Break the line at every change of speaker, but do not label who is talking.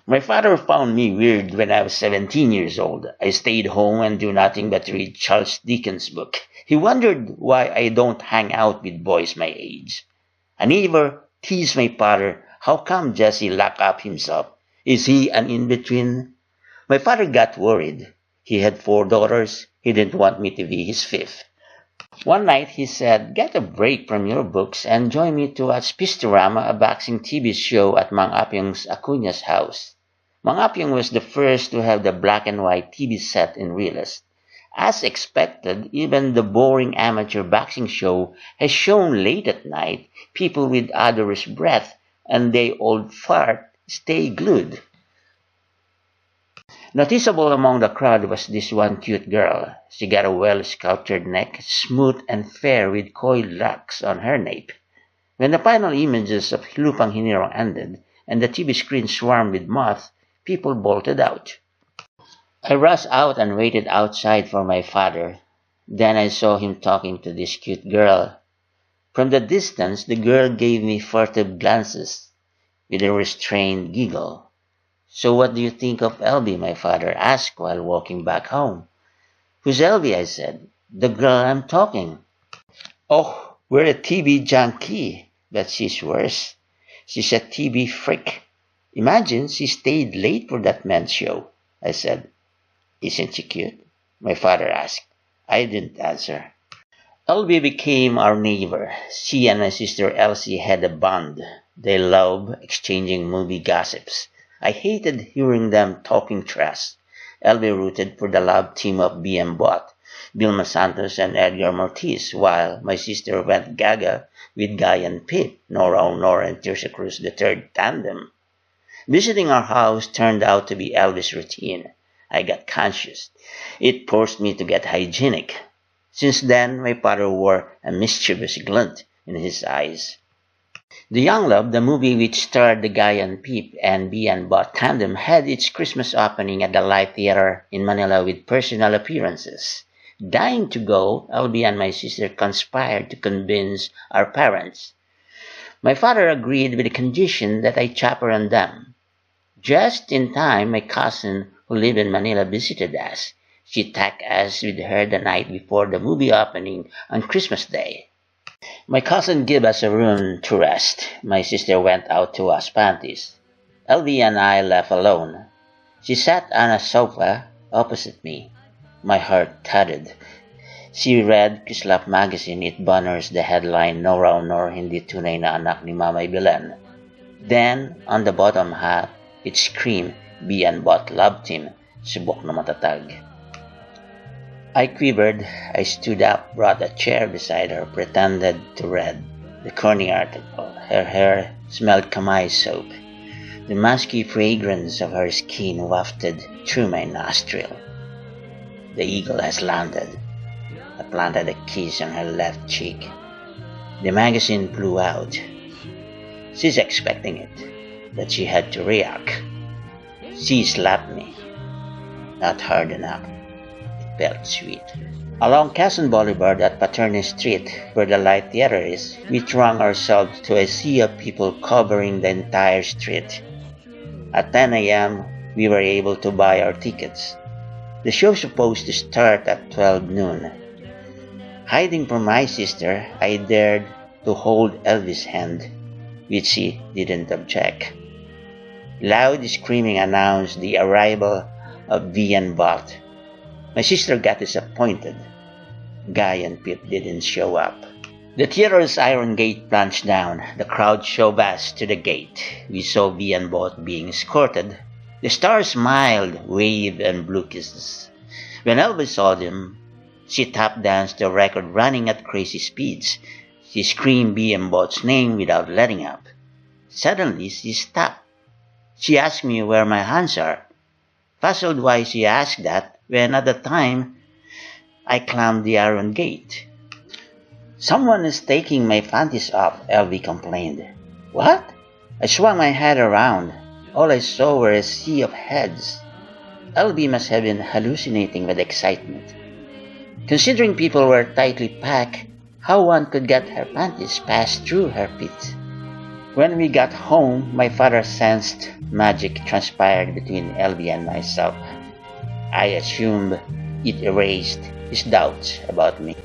My father found me weird when I was 17 years old. I stayed home and do nothing but read Charles Dickens' book. He wondered why I don't hang out with boys my age. I never teased my father, how come Jesse locked up himself? Is he an in-between? My father got worried. He had 4 daughters. He didn't want me to be his fifth. One night he said, get a break from your books and join me to watch Pistorama, a boxing TV show at Mang Apyong's Acuña's house. Mang Apyong was the first to have the black and white TV set in Riles. As expected, even the boring amateur boxing show has shown late at night, people with odorous breath and they old fart stay glued. Noticeable among the crowd was this one cute girl. She got a well-sculptured neck, smooth and fair with coiled locks on her nape. When the final images of Lupang Hinirong ended and the TV screen swarmed with moths, people bolted out. I rushed out and waited outside for my father. Then I saw him talking to this cute girl. From the distance, the girl gave me furtive glances with a restrained giggle. So what do you think of Elby? My father asked while walking back home. Who's Elby? I said. The girl I'm talking. Oh, we're a TV junkie, but she's worse. She's a TV freak. Imagine she stayed late for that men's show, I said. Isn't she cute? My father asked. I didn't answer. Elby became our neighbor. She and my sister Elsie had a bond. They loved exchanging movie gossips. I hated hearing them talking trash. Elby rooted for the love team of B.M. Bott, Vilma Santos and Edgar Mortiz, while my sister went gaga with Guy and Pete, Nora Honor and Tirsa Cruz, the third tandem. Visiting our house turned out to be Elvis' routine. I got conscious. It forced me to get hygienic. Since then, my father wore a mischievous glint in his eyes. The Young Love, the movie which starred the Guy and Peep and B and Bot tandem, had its Christmas opening at the Light Theater in Manila with personal appearances. Dying to go, Elby and my sister conspired to convince our parents. My father agreed with the condition that I chaperone them. Just in time, my cousin, who lived in Manila, visited us. She took us with her the night before the movie opening on Christmas Day. My cousin gave us a room to rest. My sister went out to wash panties. Elby and I left alone. She sat on a sofa opposite me. My heart thudded. She read Kislap magazine. It banners the headline, No Raw Nor Hindi Tunay na Anak ni Mamay Belen. Then, on the bottom half, it screamed, B and Bot Love Team, subok na matatag. I quivered. I stood up, brought a chair beside her, pretended to read the corny article. Her hair smelled kamay soap. The musky fragrance of her skin wafted through my nostril. The eagle has landed. I planted a kiss on her left cheek. The magazine blew out. She's expecting it, but she had to react. She slapped me. Not hard enough. Felt sweet. Along Quezon Boulevard at Paterno Street, where the Light Theater is, we throng ourselves to a sea of people covering the entire street. At 10 a.m., we were able to buy our tickets. The show's supposed to start at 12 noon. Hiding from my sister, I dared to hold Elvis' hand, which she didn't object. Loud screaming announced the arrival of V and Bot. My sister got disappointed. Guy and Pip didn't show up. The theater's iron gate plunged down. The crowd shoved us to the gate. We saw V and Bot being escorted. The stars smiled, waved, and blew kisses. When Elvis saw them, she tap danced the record running at crazy speeds. She screamed B and Bot's name without letting up. Suddenly, she stopped. She asked me where my hands are. Puzzled why she asked that, when at the time I climbed the iron gate. Someone is taking my panties off, Elby complained. What? I swung my head around. All I saw were a sea of heads. Elby must have been hallucinating with excitement. Considering people were tightly packed, how one could get her panties passed through her feet. When we got home, my father sensed magic transpired between Elvie and myself. I assumed it erased his doubts about me.